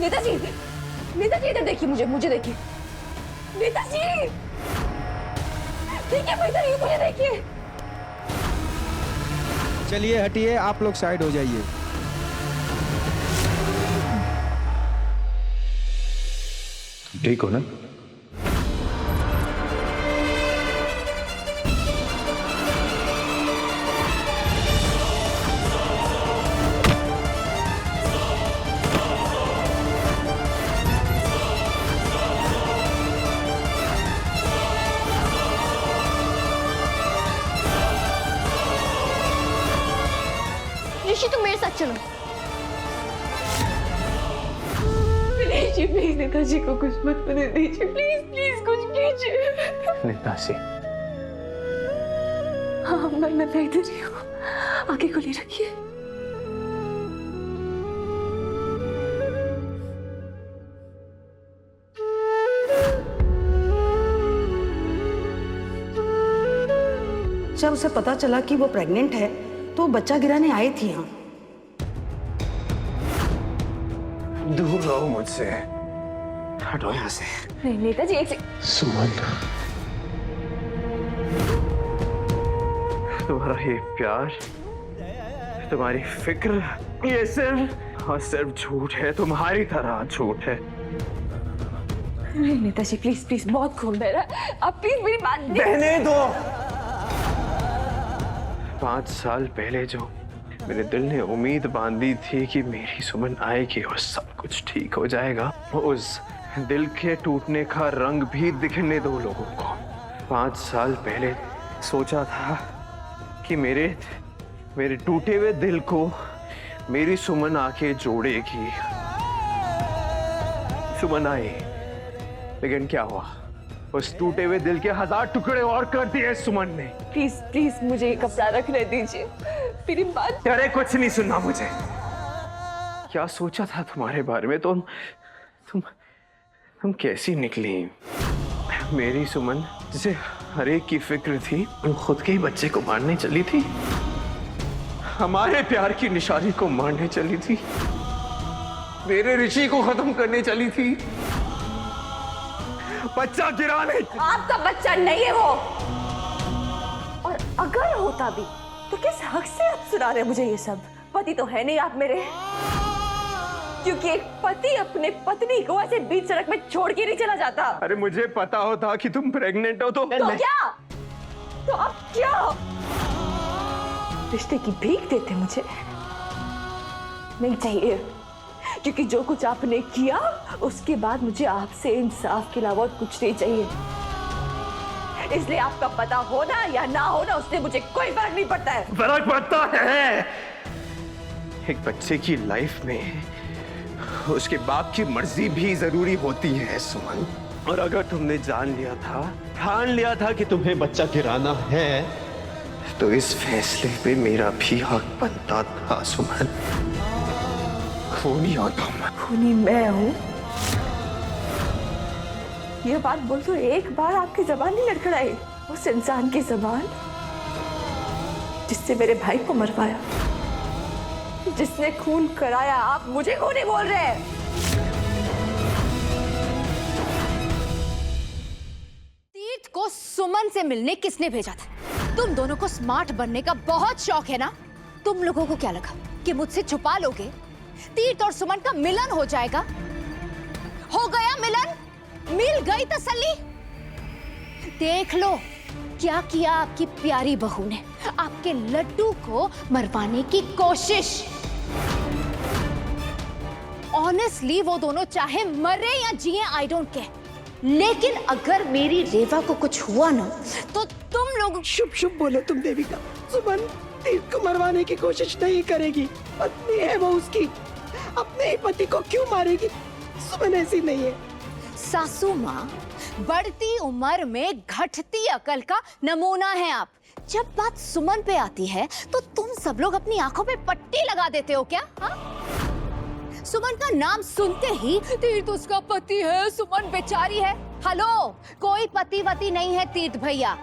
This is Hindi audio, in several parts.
नेताजी, नेताजी इधर देखिए, मुझे देखिए। नेताजी देखिए, मैं इधर ही हूं, मुझे देखिए। चलिए हटिए, आप लोग साइड हो जाइए। ठीक हो ना? ऋषि, तुम मेरे साथ चलो। प्लीज नेताजी को कुछ मत होने दीजिए, प्लीज कुछ कीजिए। नेताजी, हाँ, मैं इधर ही हूँ, आगे को ले रखिए। जब उसे पता चला कि वो प्रेग्नेंट है तो बच्चा गिराने आई थी यहाँ। दूर रहो मुझसे, हटो यहाँ से। नहीं नेताजी, एक सुमन, तुम्हारा ये प्यार, तुम्हारी फिक्र, ये सिर्फ और सिर्फ झूठ है, तुम्हारी तरह झूठ है। नहीं नेताजी, प्लीज बहुत खून बह रहा है, आप प्लीज मेरी बात बहने दो। 5 साल पहले जो मेरे दिल ने उम्मीद बांधी थी कि मेरी सुमन आएगी और सब कुछ ठीक हो जाएगा, उस दिल के टूटने का रंग भी दिखने दो लोगों को। 5 साल पहले सोचा था कि मेरे टूटे हुए दिल को मेरी सुमन आके जोड़ेगी। सुमन आई, लेकिन क्या हुआ? उस टूटे हुए दिल के 1000 टुकड़े और कर दिए सुमन ने। प्लीज मुझे ये कपड़ा रखने दीजिए, मेरी बात। अरे कुछ नहीं सुनना मुझे। क्या सोचा था तुम्हारे बारे में? तुम कैसी निकली? मेरी सुमन जिसे हर एक की फिक्र थी, तुम खुद के ही बच्चे को मारने चली थी, हमारे प्यार की निशानी को मारने चली थी, मेरे ऋषि को खत्म करने चली थी, बच्चा गिराने। आपका बच्चा नहीं है वो, और अगर होता भी तो किस हक से आप सुना रहे मुझे ये सब? पति तो है नहीं आप मेरे, क्योंकि एक पति अपने पत्नी को ऐसे बीच सड़क में छोड़ के नहीं चला जाता। अरे मुझे पता होता कि तुम प्रेग्नेंट हो तो क्या? तो अब क्या? रिश्ते की भीख देते मुझे? नहीं चाहिए, क्योंकि जो कुछ आपने किया उसके बाद मुझे आपसे इंसाफ के अलावा कुछ नहीं चाहिए। इसलिए आपका पता होना या ना होना उससे मुझे कोई फर्क नहीं पड़ता है। फर्क पड़ता है। एक बच्चे की लाइफ में उसके बाप की मर्जी भी जरूरी होती है सुमन। और अगर तुमने ठान लिया था कि तुम्हें बच्चा गिराना है, तो इस फैसले पे मेरा भी हक बनता था सुमन। खूनी हो तुम। खूनी मैं हूँ? ये बात बोल तो एक बार आपकी जबान नहीं लड़खड़ाई? उस इंसान की जबान जिससे मेरे भाई को मरवाया, जिसने खून कराया, आप मुझे खूनी बोल रहे हैं? तीर्थ को सुमन से मिलने किसने भेजा था? तुम दोनों को स्मार्ट बनने का बहुत शौक है ना? तुम लोगों को क्या लगा कि मुझसे छुपा लोगे? तीर्थ और सुमन का मिलन हो जाएगा। हो गया मिलन, मिल गई तसल्ली। देख लो क्या किया आपकी प्यारी बहू ने, आपके लड्डू को मरवाने की कोशिश। ऑनेस्टली वो दोनों चाहे मरे या जिए, आई डोंट केयर, लेकिन अगर मेरी रेवा को कुछ हुआ ना तो तुम लोग। शुभ बोलो तुम देविका। सुमन तीर्थ को मरवाने की कोशिश नहीं करेगी, पत्नी है वो उसकी, अपने ही पति को क्यों मारेगी? सुमन ऐसी नहीं है। सासू माँ, बढ़ती उम्र में घटती अकल का नमूना है आप। जब बात सुमन पे आती है तो तुम सब लोग अपनी आंखों पे पट्टी लगा देते हो क्या? हा? सुमन का नाम सुनते ही तीर्थ उसका पति है, सुमन बेचारी है। हेलो, कोई पति वती नहीं है तीर्थ भैया।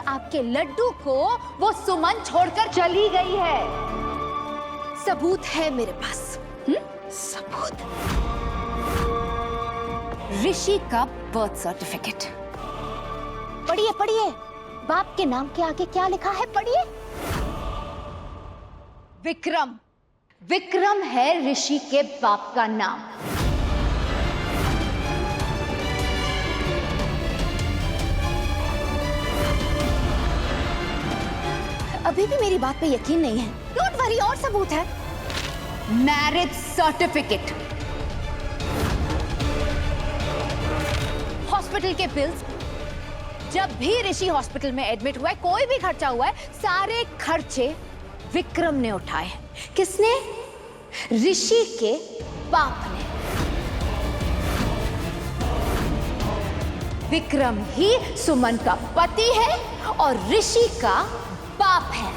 आपके लड्डू को वो सुमन छोड़कर चली गई है। सबूत है मेरे पास। सबूत। ऋषि का बर्थ सर्टिफिकेट। पढ़िए पढ़िए, बाप के नाम के आगे क्या लिखा है, पढ़िए। विक्रम। विक्रम है ऋषि के बाप का नाम। अभी भी मेरी बात पे यकीन नहीं है? डोंट वरी, और सबूत है। मैरिज सर्टिफिकेट, हॉस्पिटल के बिल्स, जब भी ऋषि हॉस्पिटल में एडमिट हुआ है, कोई भी खर्चा हुआ है, सारे खर्चे विक्रम ने उठाए। किसने? ऋषि के बाप ने। विक्रम ही सुमन का पति है और ऋषि का बाप है।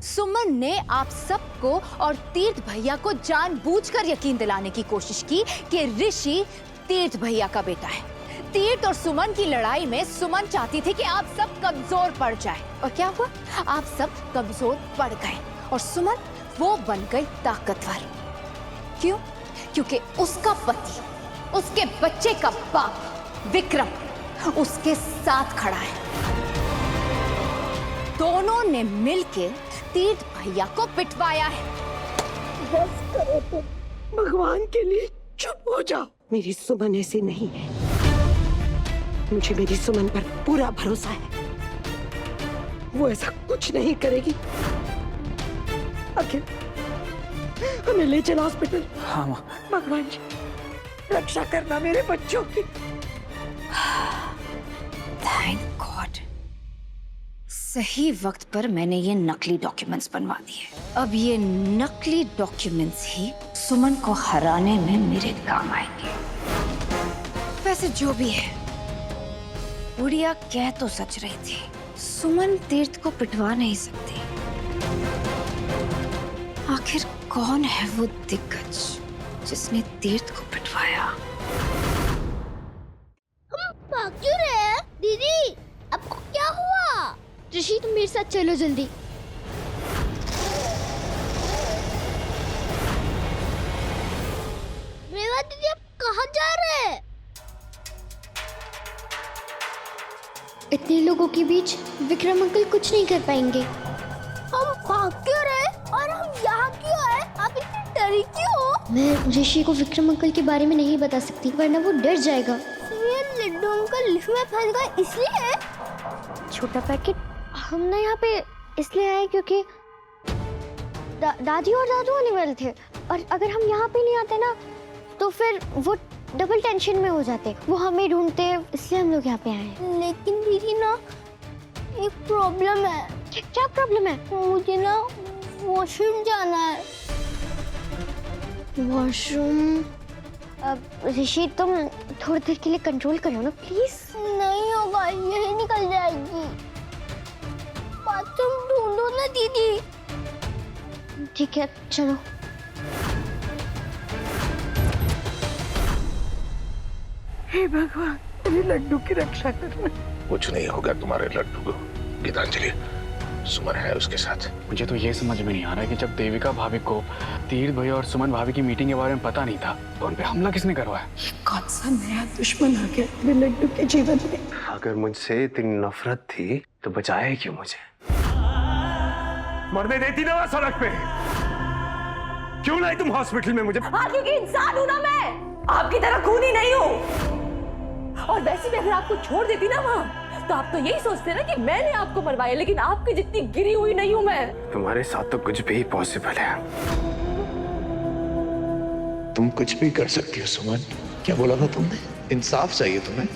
सुमन ने आप सबको और तीर्थ भैया को जानबूझकर यकीन दिलाने की कोशिश की कि ऋषि तीर्थ भैया का बेटा है। तीर्थ और सुमन की लड़ाई में सुमन चाहती थी कि आप सब कमजोर पड़ जाए, और क्या हुआ? आप सब कमजोर पड़ गए और सुमन वो बन गई ताकतवर। क्यों? क्योंकि उसका पति, उसके बच्चे का बाप विक्रम उसके साथ खड़ा है। दोनों ने मिलके तीर्थ भैया को पिटवाया है। बस करो तुम, भगवान के लिए चुप हो जाओ। मेरी सुमन ऐसी नहीं है। मुझे मेरी सुमन पर पूरा भरोसा है। वो ऐसा कुछ नहीं करेगी। आखिर हमें ले चलो हॉस्पिटल। हाँ माँ। भगवान जी, रक्षा करना मेरे बच्चों की। थैंक गॉड, सही वक्त पर मैंने ये नकली डॉक्यूमेंट्स बनवा दिए। अब ये नकली डॉक्यूमेंट्स ही सुमन को हराने में मेरे काम आएंगे। वैसे जो भी है, बुढ़िया कह तो सच रही थी, सुमन तीर्थ को पिटवा नहीं सकती। आखिर कौन है वो दिग्गज जिसने तीर्थ को पिटवाया? भाग क्यों रहे हैं? दीदी, आपको क्या हुआ? ऋषि, तुम मेरे साथ चलो जल्दी। मेवा दीदी, आप कहाँ जा रहे हैं? इतने लोगों के बीच विक्रम अंकल कुछ नहीं कर पाएंगे। हम भाग क्यों रहे और हम यहाँ क्यों आए? आप इतनी डरी क्यों हो? मैं ऋषि को विक्रम अंकल के बारे में नहीं बता सकती, वरना वो डर जाएगा। ये लड्डू अंकल लिफ्ट में फंस गए इसलिए? छोटा पैकेट, हम ना यहाँ पे इसलिए आए क्योंकि दादी और दादू आने वाले थे, और अगर हम यहाँ पे नहीं आते ना तो फिर वो डबल टेंशन में हो जाते। वो हमें ढूंढते, इसलिए हम लोग यहाँ पे आए हैं। लेकिन दीदी ना, एक प्रॉब्लम है। क्या प्रॉब्लम है? मुझे ना वॉशरूम जाना है। वॉशरूम? अब ऋषि, तुम थोड़ी देर के लिए कंट्रोल करो ना प्लीज। नहीं होगा, यही निकल जाएगी। बाथरूम ढूंढो ना दीदी। ठीक है, चलो। हे भगवान, मेरे लड्डू की रक्षा करना। कुछ नहीं होगा तुम्हारे लड्डू को। गीतांजलि, सुमन है उसके साथ। मुझे तो ये समझ में नहीं आ रहा है कि जब देविका भाभी को तीर्थ भैया और सुमन भाभी की मीटिंग के बारे में पता नहीं था, तो उन पे हमला किसने करवाया? कौन सा नया दुश्मन आ गया मेरे लड्डू के जीवन में? अगर मुझसे इतनी नफरत थी तो बचाए क्यों मुझे? मरने देती ना सड़क पे। क्यों लाई तुम हॉस्पिटल में मुझे? क्योंकि इंसान हूं ना मैं, आपकी तरह खूनी नहीं हूँ। और वैसे भी अगर आपको छोड़ देती ना वहाँ, तो आप तो यही सोचते ना कि मैंने आपको मरवाया, लेकिन आपकी जितनी गिरी हुई नहीं हूँ मैं। तुम्हारे साथ तो कुछ भी पॉसिबल है। तुम कुछ भी कर सकती हो सुमन। क्या बोला था तुमने? इंसाफ चाहिए तुम्हें।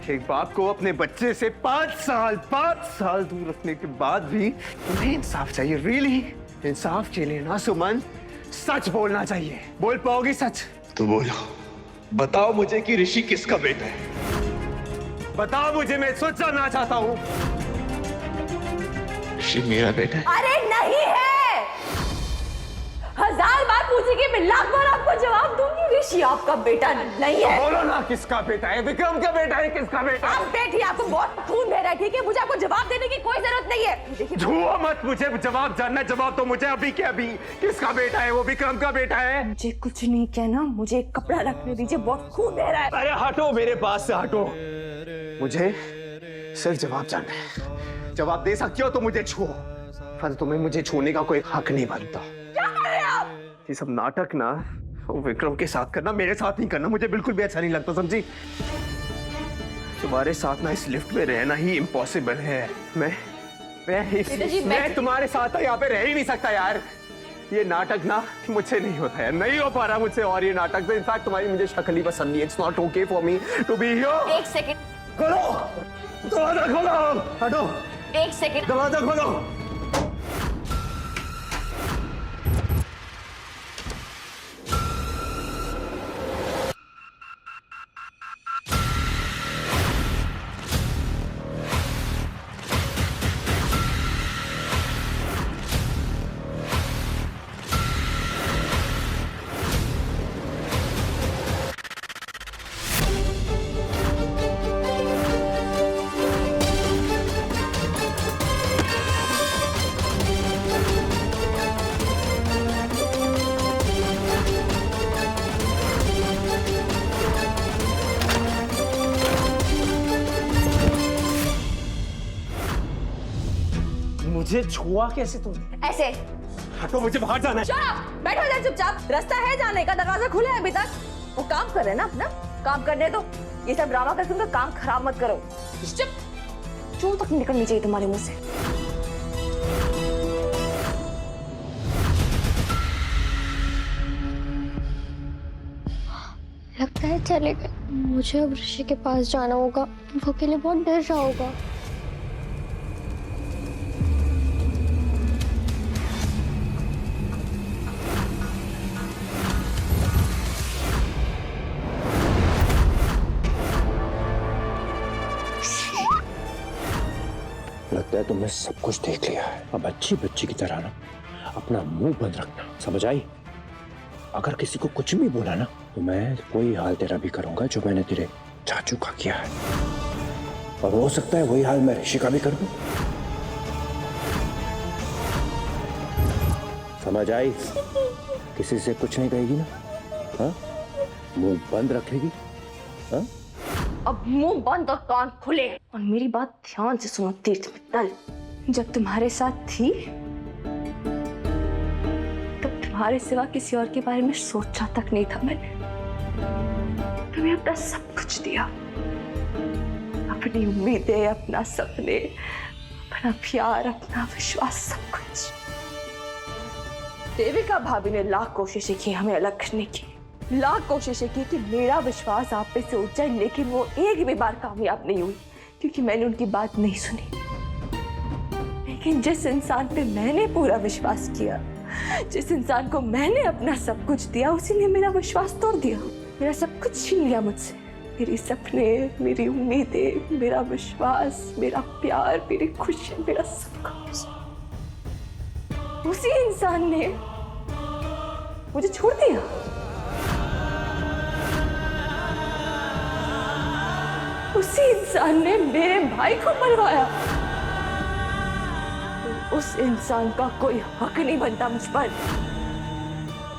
एक बाप को अपने बच्चे से 5 साल दूर रखने के बाद भी तुम्हें इंसाफ चाहिए? रियली? इंसाफ के लिए ना सुमन, सच बोलना चाहिए। बोल पाओगी सच? तो बोलो, बताओ मुझे कि ऋषि किसका बेटा है। बताओ मुझे, मैं सोच जानना चाहता हूँ। ऋषि मेरा बेटा है। अरे नहीं है। 1000 बार पूछेंगे मैं लाख बार आपको जवाब दूंगी। ऋषि आपका बेटा नहीं है। बोलो ना किसका बेटा है? विक्रम का बेटा है, किसका बेटा है? आप बैठिए, आपको बहुत खून बह रहा है, ठीक है? मुझे आपको जवाब देने की कोई जरूरत नहीं है। देखिए छुओ मत मुझे, जवाब जानना, जवाब तो मुझे अभी के अभी। किसका बेटा है वो? विक्रम का बेटा है। मुझे कुछ नहीं कहना, मुझे एक कपड़ा रखने दीजिए, बहुत खून बह रहा है। अरे हटो मेरे पास से, हटो। मुझे सिर्फ जवाब जानना है। जवाब दे सकती हो तो मुझे छुओ, पर तुम्हें मुझे छूने का कोई हक नहीं बनता। क्या कर रहे हैं आप? ये सब नाटक ना वो विक्रम के साथ करना, मेरे साथ नहीं करना। मुझे बिल्कुल भी अच्छा नहीं लगता, समझी? तुम्हारे साथ ना इस लिफ्ट में रहना ही इम्पॉसिबल है। मैं तुम्हारे साथ यहाँ पे रह ही नहीं सकता यार। ये नाटक ना मुझसे नहीं होता है, नहीं हो पा रहा मुझसे। और ये नाटक तो इनफैक्ट तुम्हारी मुझे शक्ल ही पसंद नहीं है। It's not okay for me to be here. एक सेकंड, खोलो दरवाजा, खोलो। हटो, एक सेकंड। दरवाजा खोलो। मुझे छुआ कैसे तुम? ऐसे। हटो, मुझे बाहर जाना है। Shut up! बैठो इधर चुपचाप। रास्ता है जाने का, दरवाजा खुला है अभी तक। वो काम कर रहे हैं ना अपना, काम करने दो। ये सब ड्रामा करके उनका काम खराब मत करो। चुप। चूं तक निकलनी चाहिए तुम्हारे मुंह से। लगता है चले गए। मुझे अब ऋषि के पास जाना होगा, वो अकेले बहुत डर रहा होगा। लगता है तुमने सब कुछ देख लिया है। अब अच्छी बच्ची की तरह ना अपना मुंह बंद रखना, समझ आई? अगर किसी को कुछ भी बोला ना तो मैं वही हाल तेरा भी करूंगा जो मैंने तेरे चाचू का किया है। और हो सकता है वही हाल मैं ऋषि का भी कर दूं। समझ आई? किसी से कुछ नहीं कहेगी ना? हाँ, मुंह बंद रखेगी। हाँ, अब मुंह बंद और कान खुले। और मेरी बात ध्यान से सुनो तीर्थ मित्तल। जब तुम्हारे साथ थी तब तुम्हारे सिवा किसी और के बारे में सोचा तक नहीं था मैंने। तुम्हें अपना सब कुछ दिया, अपनी उम्मीदें, अपना सपने, अपना प्यार, अपना विश्वास, सब कुछ। देविका भाभी ने लाख कोशिशें की हमें अलग करने की, लाख कोशिशें की कि मेरा विश्वास आप पे से उठ जाए, लेकिन वो एक भी बार कामयाब नहीं हुई क्योंकि मैंने उनकी बात नहीं सुनी। लेकिन जिस इंसान पे मैंने पूरा विश्वास किया, जिस इंसान को मैंने अपना सब कुछ दिया, उसी ने मेरा विश्वास तोड़ दिया, मेरा सब कुछ छीन लिया मुझसे। मेरे सपने, मेरी उम्मीदें, मेरा विश्वास, मेरा प्यार, मेरी खुशी, मेरा सब कुछ। उसी इंसान ने मुझे छोड़ दिया। उसी इंसान ने मेरे भाई को मरवाया। उस इंसान का कोई हक नहीं बनता मुझ पर।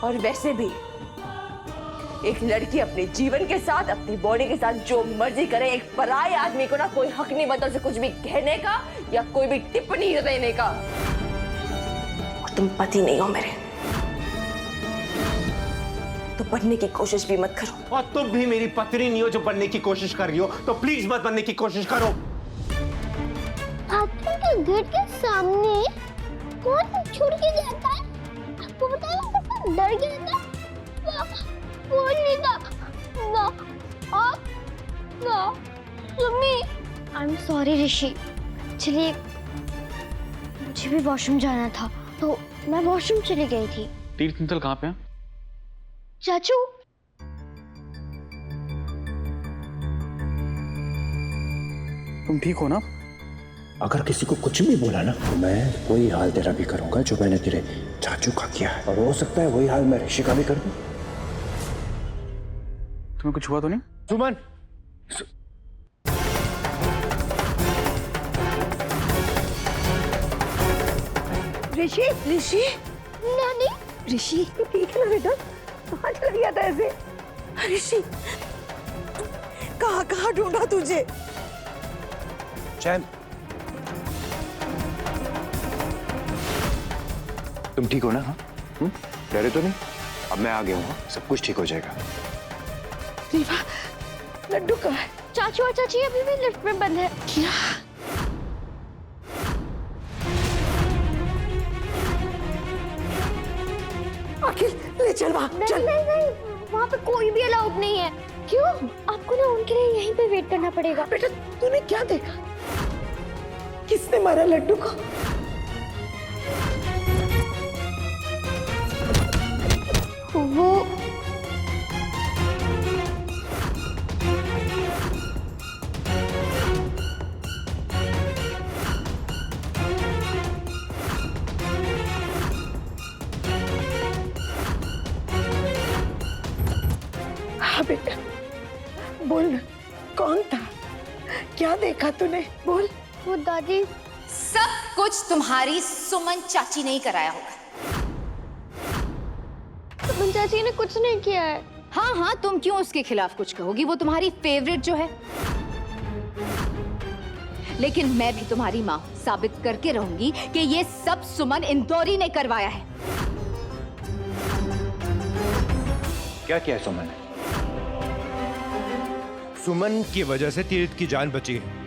और वैसे भी एक लड़की अपने जीवन के साथ, अपनी बॉडी के साथ जो मर्जी करे, एक पराये आदमी को ना कोई हक नहीं बनता उसे कुछ भी कहने का या कोई भी टिप्पणी देने का। और तुम पति नहीं हो मेरे, तो बनने की कोशिश भी मत करो। और तुम भी मेरी पत्नी नहीं हो जो बनने की कोशिश कर रही हो, तो प्लीज मत बनने की कोशिश करो। आपके गेट के सामने कौन छुड़ के जाता है? आपको पता है कैसे डर गया था? वो नहीं था ना, आप ना सुमी। आई एम सॉरी ऋषि, चलिए मुझे भी वॉशरूम जाना था तो मैं वॉशरूम चली गई थी। तीर्थ मित्तल कहाँ पे हैं? चाचू, तुम ठीक हो ना? अगर किसी को कुछ भी बोला ना तो मैं वही हाल तेरा भी करूंगा जो मैंने तेरे चाचू का किया है, और हो सकता है वही हाल मैं ऋषि का भी कर दूं। तुम्हें कुछ हुआ तो नहीं? सुमन, ऋषि, ऋषि, नानी, ऋषि तो ठीक है ना बेटा? कहाँ चला गया था ऐसे? ऋषि, कहाँ ढूंढा तुझे? चैन, तुम ठीक हो ना? हाँ, डरे तो नहीं? अब मैं आ गया हूँ, सब कुछ ठीक हो जाएगा। रीवा, लड्डू कहाँ है? चाचू और चाची अभी भी लिफ्ट में बंद है। क्या? अखिल, ले चल वहाँ, नहीं चल। नहीं नहीं, वहाँ पे कोई भी अलाउड नहीं है। क्यों? आपको ना उनके लिए यहीं पे वेट करना पड़ेगा। बेटा, तूने क्या देखा? किसने मारा लड्डू को? वो हाँ बेटा, बोल ना, कौन था? क्या देखा तूने? बोल। वो दादी, सब कुछ तुम्हारी सुमन चाची ने ही कराया होगा। सुमन चाची ने कुछ नहीं किया है। हाँ हाँ, तुम क्यों उसके खिलाफ कुछ कहोगी? वो तुम्हारी फेवरेट जो है। लेकिन मैं भी तुम्हारी माँ हूं, साबित करके रहूंगी कि ये सब सुमन इंदौरी ने करवाया है। क्या किया है सुमन ने? सुमन की वजह से तीर्थ की जान बची है।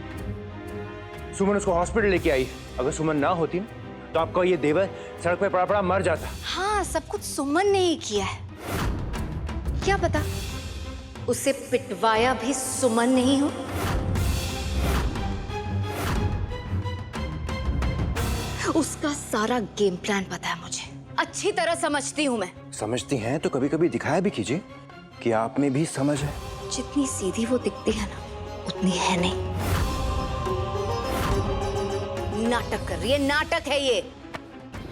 सुमन उसको हॉस्पिटल लेके आई। अगर सुमन ना होती ना तो आपका ये देवर सड़क पे पड़ा पड़ा मर जाता। हाँ, सब कुछ सुमन ने ही किया है। क्या पता उसे पिटवाया भी सुमन नहीं हो। उसका सारा गेम प्लान पता है मुझे, अच्छी तरह समझती हूँ मैं। समझती हैं तो कभी कभी दिखाया भी कीजिए कि आप में भी समझ है। जितनी सीधी वो दिखती है ना, उतनी है नहीं। नाटक कर रही है, नाटक है ये।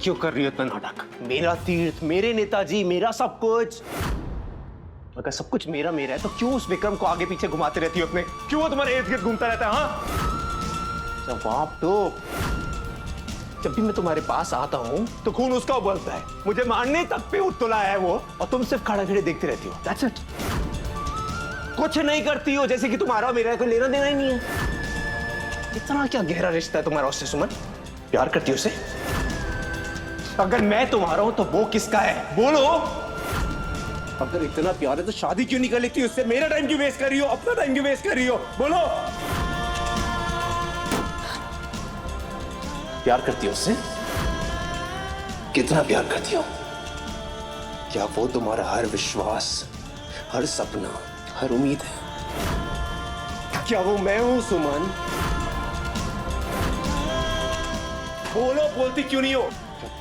क्यों कर रही हो इतना नाटक? मेरा तीर्थ, मेरे नेताजी, मेरा सब कुछ। अगर सब कुछ मेरा मेरा है तो क्यों उस विक्रम को आगे पीछे घुमाते रहती हो अपने? क्यों वो तुम्हारे इर्द गिर्द घूमता रहता है? हाँ, जवाब दो। जब भी मैं तुम्हारे पास आता हूँ तो खून उसका उबलता है। मुझे मारने तक पे उतला है वो, और तुम सिर्फ खड़ा खड़े देखते रहती हो। That's it. कुछ नहीं करती हो, जैसे कि तुम्हारा मेरा कोई लेना देना ही नहीं है। इतना क्या गहरा रिश्ता है तुम्हारा उससे सुमन? प्यार करती हो उसे? अगर मैं तुम्हारा हूं तो वो किसका है? बोलो। अगर इतना प्यार है तो शादी क्यों नहीं कर लेती उससे? मेरा टाइम क्यों वेस्ट कर रही हो? अपना टाइम क्यों वेस्ट कर रही हो? बोलो। प्यार करती हो उससे? कितना प्यार करती हो? क्या वो तुम्हारा हर विश्वास, हर सपना, हर उम्मीद है? क्या वो मैं हूं सुमन? बोलो, बोलती क्यों नहीं हो?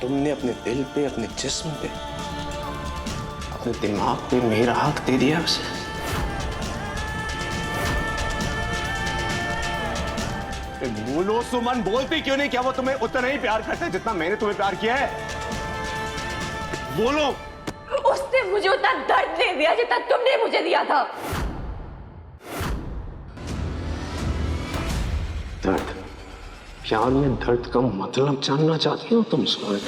तुमने अपने दिल पे, अपने जिस्म पे, अपने दिमाग पे मेरा हक दे दिया उसे। बोलो सुमन, बोलती क्यों नहीं? क्या वो तुम्हें उतना ही प्यार करते जितना मैंने तुम्हें प्यार किया है? बोलो। उसने मुझे उतना दर्द नहीं दिया जितना तुमने मुझे दिया था। दर्द? प्यार में दर्द का मतलब जानना चाहती हो तुम सुमन?